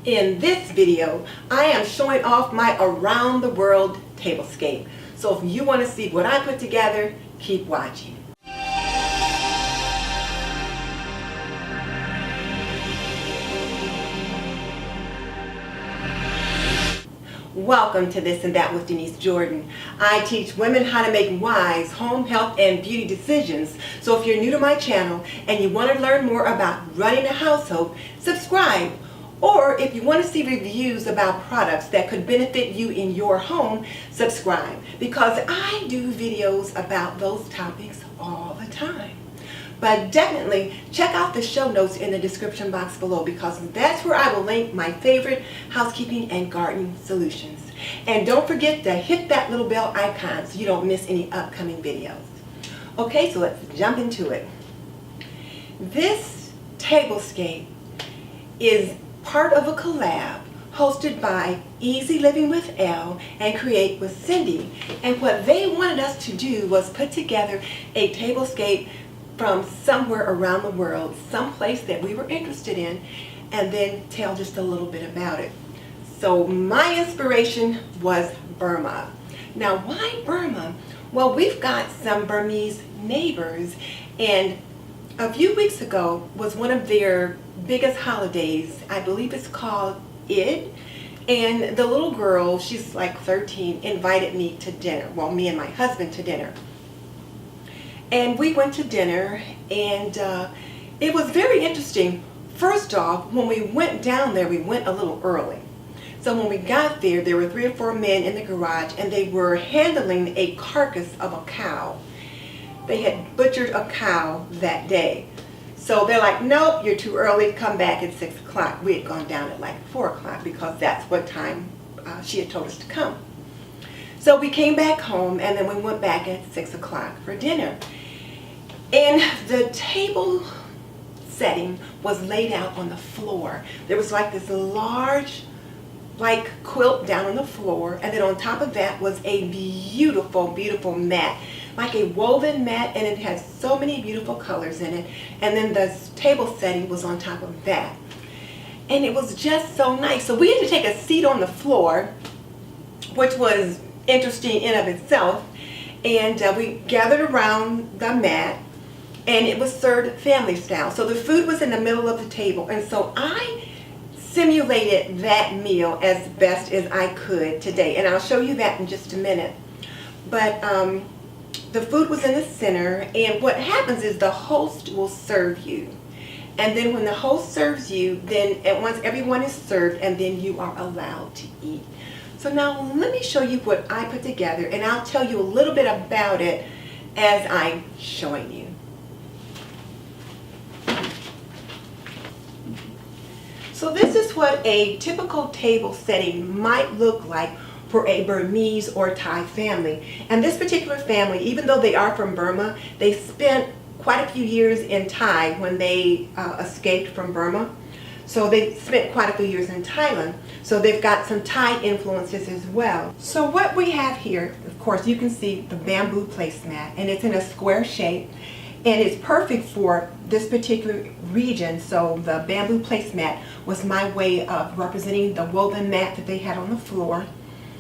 In this video, I am showing off my around the world tablescape. So if you want to see what I put together, keep watching. Welcome to This and That with Denise Jordan. I teach women how to make wise home, health, and beauty decisions. So if you're new to my channel and you want to learn more about running a household, subscribe. Or if you want to see reviews about products that could benefit you in your home, subscribe. Because I do videos about those topics all the time. But definitely check out the show notes in the description box below, because that's where I will link my favorite housekeeping and gardening solutions. And don't forget to hit that little bell icon so you don't miss any upcoming videos. Okay, so let's jump into it. This tablescape is part of a collab hosted by Easy Living with Elle and Create with Cindy. And what they wanted us to do was put together a tablescape from somewhere around the world, someplace that we were interested in, and then tell just a little bit about it. So my inspiration was Burma. Now, why Burma? Well, we've got some Burmese neighbors, and a few weeks ago was one of their biggest holidays. I believe it's called Eid. And the little girl, she's like 13, invited me to dinner. Well, me and my husband to dinner. And we went to dinner, and it was very interesting. First off, when we went down there, we went a little early. So when we got there, there were 3 or 4 men in the garage, and they were handling a carcass of a cow. They had butchered a cow that day. So they're like, nope, you're too early, come back at 6 o'clock. We had gone down at like 4 o'clock because that's what time she had told us to come. So we came back home, and then we went back at 6 o'clock for dinner. And the table setting was laid out on the floor. There was like this large quilt down on the floor, and then on top of that was a beautiful, beautiful mat, like a woven mat, and it had so many beautiful colors in it. And then the table setting was on top of that. And it was just so nice. So we had to take a seat on the floor, which was interesting in of itself. And we gathered around the mat, and it was served family style. So the food was in the middle of the table. And so I simulated that meal as best as I could today. And I'll show you that in just a minute. But the food was in the center, and what happens is the host will serve you. And then when the host serves you, then at once everyone is served, and then you are allowed to eat. So now let me show you what I put together, and I'll tell you a little bit about it as I'm showing you. So this is what a typical table setting might look like for a Burmese or Thai family. And this particular family, even though they are from Burma, they spent quite a few years in Thai when they escaped from Burma. So they spent quite a few years in Thailand. So they've got some Thai influences as well. So what we have here, of course, you can see the bamboo placemat, and it's in a square shape. And it's perfect for this particular region. So the bamboo placemat was my way of representing the woven mat that they had on the floor.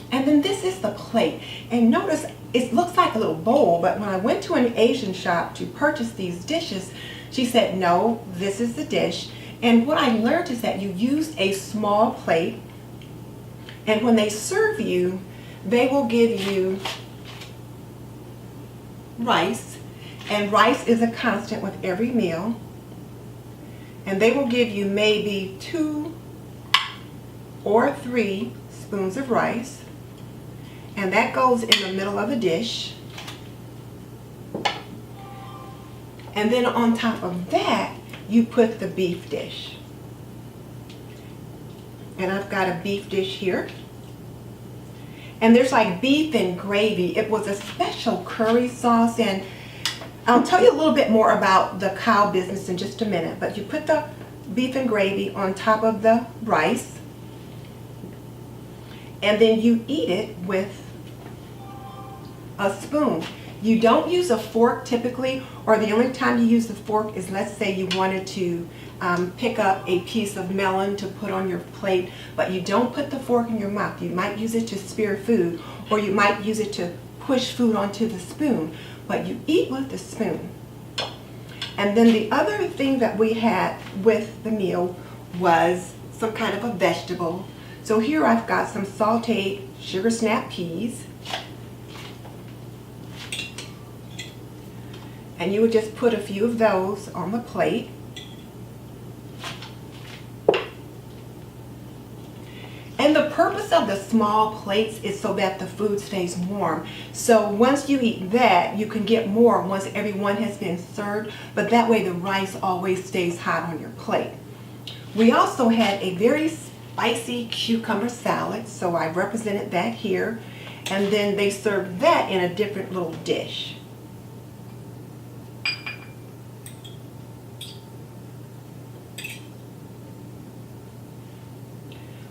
And then this is the plate. And notice it looks like a little bowl, but when I went to an Asian shop to purchase these dishes, she said, no, this is the dish. And what I learned is that you use a small plate, and when they serve you, they will give you rice. And rice is a constant with every meal. And they will give you maybe 2 or 3 spoons of rice. And that goes in the middle of the dish. And then on top of that, you put the beef dish. And I've got a beef dish here. And there's like beef and gravy. It was a special curry sauce, and I'll tell you a little bit more about the cow business in just a minute, but you put the beef and gravy on top of the rice, and then you eat it with a spoon. You don't use a fork typically, or the only time you use the fork is, let's say you wanted to pick up a piece of melon to put on your plate, but you don't put the fork in your mouth. You might use it to spear food, or you might use it to push food onto the spoon, but you eat with the spoon. And then the other thing that we had with the meal was some kind of a vegetable. So here I've got some sauteed sugar snap peas. And you would just put a few of those on the plate. And the purpose of the small plates is so that the food stays warm. So once you eat that, you can get more once everyone has been served, but that way the rice always stays hot on your plate. We also had a very spicy cucumber salad, so I represented that here. And then they served that in a different little dish.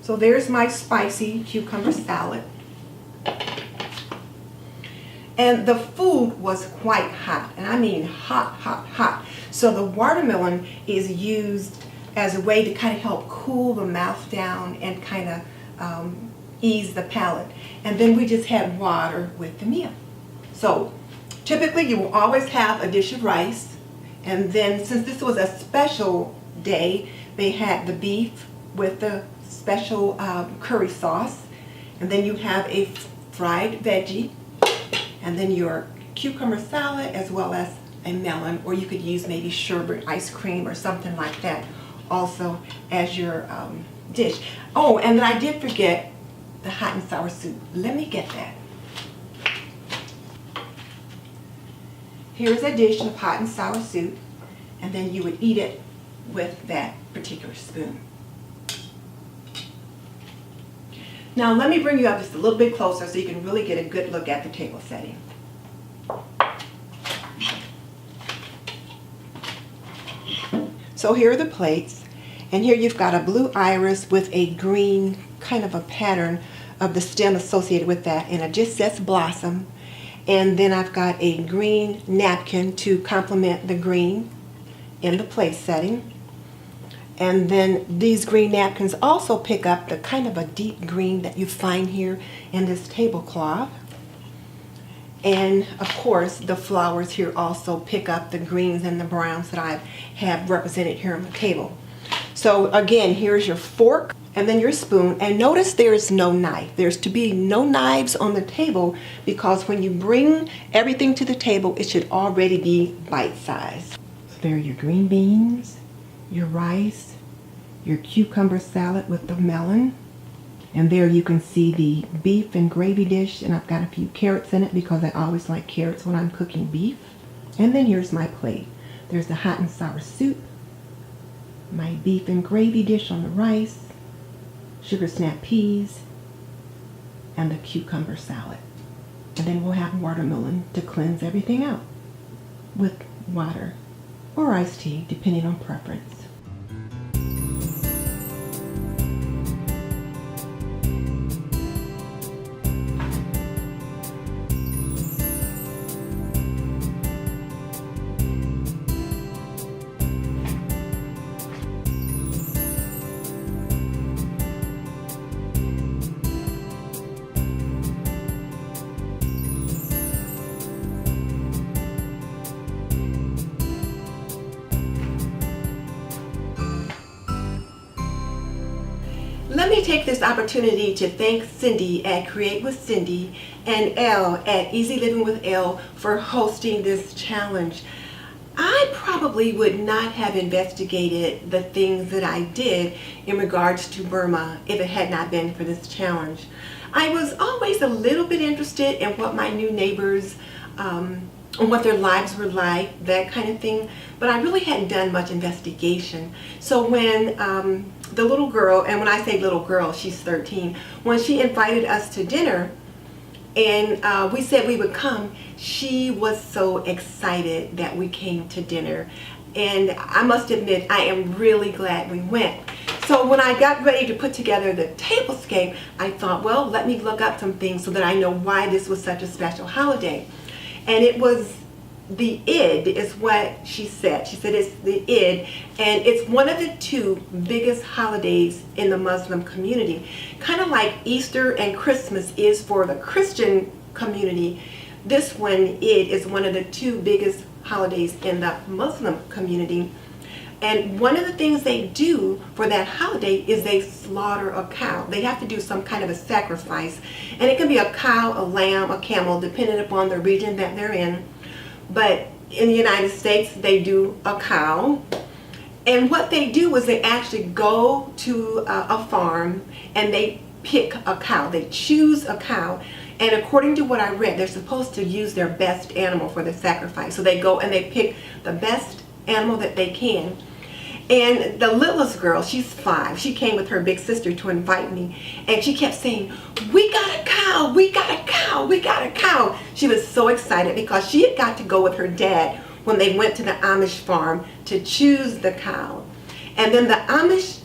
So there's my spicy cucumber salad. And the food was quite hot, and I mean hot, hot, hot. So the watermelon is used as a way to kind of help cool the mouth down and kind of ease the palate. And then we just had water with the meal. So typically you will always have a dish of rice, and then since this was a special day, they had the beef with the special curry sauce, and then you have a fried veggie, and then your cucumber salad, as well as a melon, or you could use maybe sherbet ice cream or something like that also as your dish. Oh, and then I did forget the hot and sour soup. Let me get that. Here's a dish of hot and sour soup, and then you would eat it with that particular spoon. Now let me bring you up just a little bit closer so you can really get a good look at the table setting. So here are the plates, and here you've got a blue iris with a green kind of a pattern of the stem associated with that, and it just says blossom. And then I've got a green napkin to complement the green in the plate setting. And then these green napkins also pick up the kind of a deep green that you find here in this tablecloth. And of course, the flowers here also pick up the greens and the browns that I have represented here on the table. So again, here's your fork and then your spoon. And notice there is no knife. There's to be no knives on the table, because when you bring everything to the table, it should already be bite-sized. So there are your green beans, your rice, your cucumber salad with the melon, and there you can see the beef and gravy dish, and I've got a few carrots in it because I always like carrots when I'm cooking beef. And then here's my plate. There's the hot and sour soup, my beef and gravy dish on the rice, sugar snap peas, and the cucumber salad. And then we'll have watermelon to cleanse everything out with water or iced tea, depending on preference. Let me take this opportunity to thank Cindy at Create with Cindy and Elle at Easy Living with Elle for hosting this challenge. I probably would not have investigated the things that I did in regards to Burma if it had not been for this challenge. I was always a little bit interested in what my new neighbors, what their lives were like, that kind of thing, but I really hadn't done much investigation. So when the little girl, and when I say little girl, she's 13, when she invited us to dinner and we said we would come, she was so excited that we came to dinner. And I must admit, I am really glad we went. So when I got ready to put together the tablescape, I thought, well, let me look up some things so that I know why this was such a special holiday. And it was the Eid is what she said. She said it's the Eid, and it's one of the two biggest holidays in the Muslim community. Kind of like Easter and Christmas is for the Christian community. This one, Eid, is one of the two biggest holidays in the Muslim community. And one of the things they do for that holiday is they slaughter a cow. They have to do some kind of a sacrifice. And it can be a cow, a lamb, a camel, depending upon the region that they're in. But in the United States, they do a cow. And what they do is they actually go to a farm and they pick a cow. They choose a cow. And according to what I read, they're supposed to use their best animal for the sacrifice. So they go and they pick the best animal that they can. And the littlest girl, she's 5, she came with her big sister to invite me, and she kept saying, "We got a cow, we got a cow, we got a cow." She was so excited because she had got to go with her dad when they went to the Amish farm to choose the cow. And then the Amish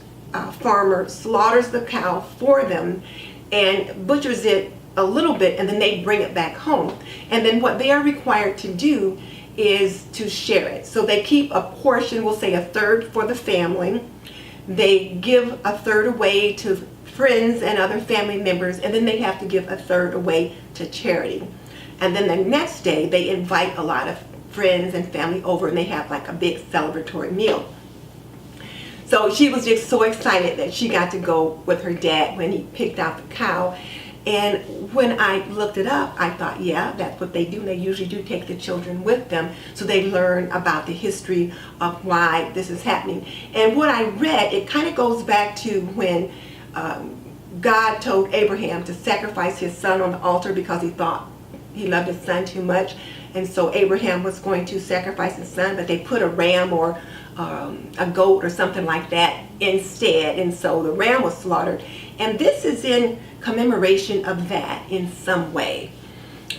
farmer slaughters the cow for them and butchers it a little bit, and then they bring it back home. And then what they are required to do is to share it. So they keep a portion, we'll say a third for the family. They give a third away to friends and other family members, and then they have to give a third away to charity. And then the next day they invite a lot of friends and family over, and they have like a big celebratory meal. So she was just so excited that she got to go with her dad when he picked out the cow. And when I looked it up, I thought, yeah, that's what they do. They usually do take the children with them so they learn about the history of why this is happening. And what I read, it kind of goes back to when God told Abraham to sacrifice his son on the altar because he thought he loved his son too much. And so Abraham was going to sacrifice his son, but they put a ram or a goat or something like that instead. And so the ram was slaughtered. And this is in commemoration of that in some way.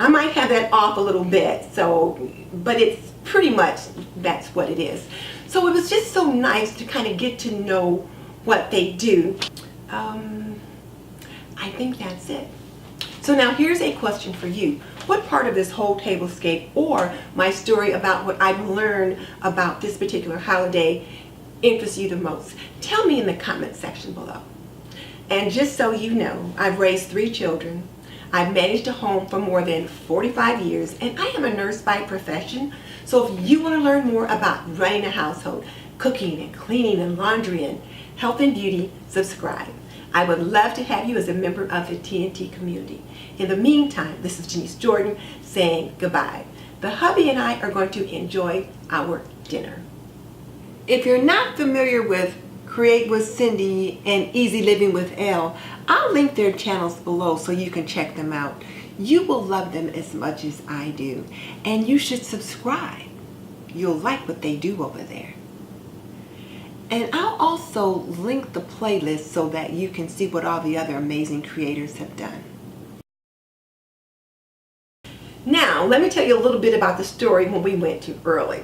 I might have that off a little bit, but it's pretty much that's what it is. So it was just so nice to kind of get to know what they do. I think that's it. So now here's a question for you. What part of this whole tablescape or my story about what I've learned about this particular holiday interests you the most? Tell me in the comment section below. And just so you know, I've raised 3 children. I've managed a home for more than 45 years, and I am a nurse by profession. So if you want to learn more about running a household, cooking and cleaning and laundry and health and beauty, subscribe. I would love to have you as a member of the TNT community. In the meantime, this is Denise Jordan saying goodbye. The hubby and I are going to enjoy our dinner. If you're not familiar with Create with Cindy and Easy Living with Elle, I'll link their channels below so you can check them out. You will love them as much as I do, and you should subscribe. You'll like what they do over there. And I'll also link the playlist so that you can see what all the other amazing creators have done. Now, let me tell you a little bit about the story when we went too early.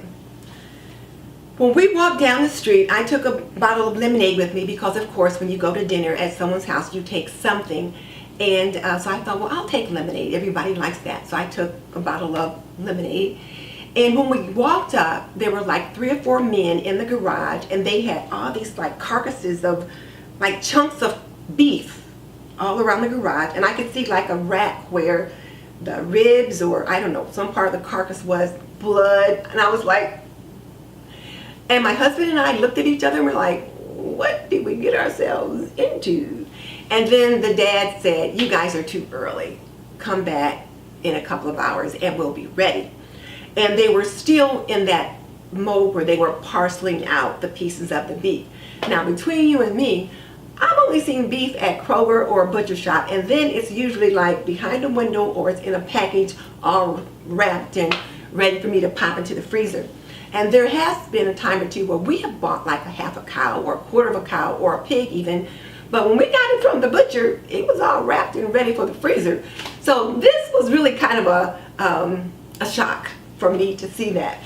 When we walked down the street, I took a bottle of lemonade with me because, of course, when you go to dinner at someone's house, you take something. And so I thought, well, I'll take lemonade. Everybody likes that. So I took a bottle of lemonade. And when we walked up, there were like 3 or 4 men in the garage, and they had all these like carcasses of like chunks of beef all around the garage. And I could see like a rack where the ribs or I don't know, some part of the carcass was blood. And I was like, and my husband and I looked at each other and we're like, what did we get ourselves into? And then the dad said, you guys are too early. Come back in a couple of hours and we'll be ready. And they were still in that mode where they were parceling out the pieces of the beef. Now, between you and me, I've only seen beef at Kroger or a butcher shop, and then it's usually like behind a window or it's in a package all wrapped and ready for me to pop into the freezer. And there has been a time or two where we have bought like a half a cow or a quarter of a cow or a pig even, but when we got it from the butcher, it was all wrapped and ready for the freezer. So this was really kind of a shock for me to see that.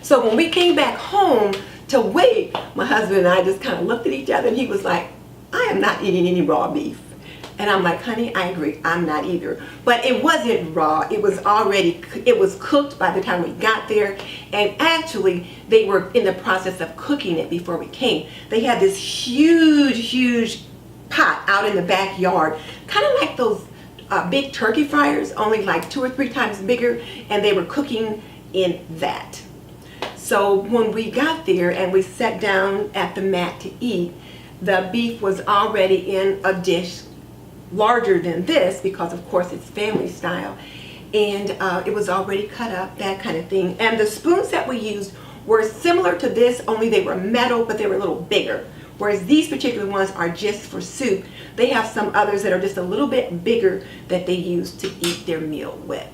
So when we came back home to wait, my husband and I just kind of looked at each other and he was like, I am not eating any raw beef. And I'm like, honey, I agree, I'm not either. But it wasn't raw, it was cooked by the time we got there. And actually, they were in the process of cooking it before we came. They had this huge pot out in the backyard, kind of like those big turkey fryers, only like 2 or 3 times bigger, and they were cooking in that. So when we got there and we sat down at the mat to eat, the beef was already in a dish larger than this, because of course it's family style, and it was already cut up, that kind of thing. And the spoons that we used were similar to this, only they were metal, but they were a little bigger. Whereas these particular ones are just for soup. They have some others that are just a little bit bigger that they use to eat their meal with.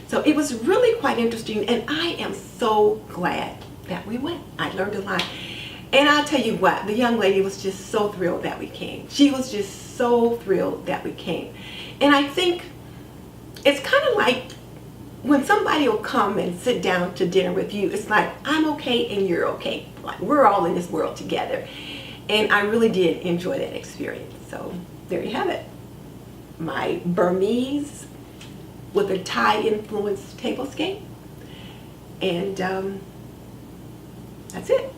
So it was really quite interesting, and I am so glad that we went. I learned a lot. And I'll tell you what, the young lady was just so thrilled that we came. She was just so thrilled that we came. And I think it's kind of like when somebody will come and sit down to dinner with you, it's like, I'm okay and you're okay. Like, we're all in this world together. And I really did enjoy that experience. So there you have it. My Burmese with a Thai influenced tablescape. And that's it.